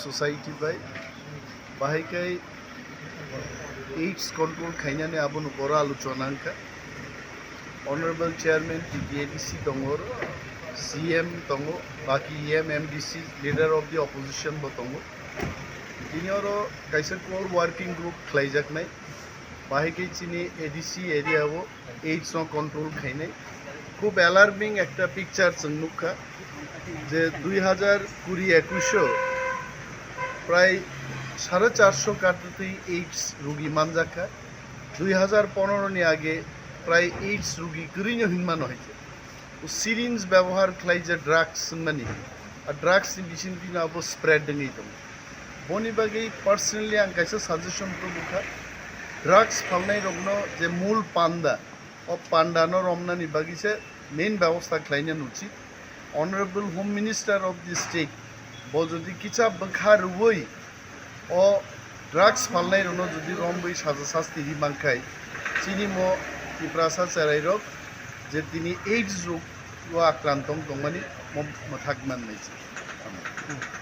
society by bahikai AIDS control khainane abon upora aluchona angka honorable chairman TPADC tongor CM tongo baki MDC leader of the opposition bo tongo tinioro kaisa core working group khlaijak nai bahikai chini ADC area bo AIDS no control khainai খুব alarming একটা picture চন্নুকা যে 2020-21 প্রায় 450 কাটতেই AIDS রোগী মানজাকা 2015 নি আগে প্রায় AIDS রোগী গরিনো হিনমান হয়েছে ও সিরিঞ্জ ব্যবহার খাই যে ড্রাগস মানি আর ড্রাগস বিচিন দিন আব স্প্রেড নেই দম বনি বাগেই পার্সোনালি আং কাছে সাজেশন প্রবুখা ড্রাগস ফালনাই রগ্ন যে মূল পান্ডা ও পান্ডানো রমনানি বাগিছে মেইন ব্যবস্থা খাইনে উচিত honourable home minister of the state বো যদি কিছা বখার ওই ও ড্রাগস ফালনাই রনো যদি রমবই সাজা শাস্তি রিমাংখাই চিনি মো ইপ্রাসা চেরাইরক যে তিনি এইডস রোগ আক্রান্ত দংমানি থাকমান নাইছে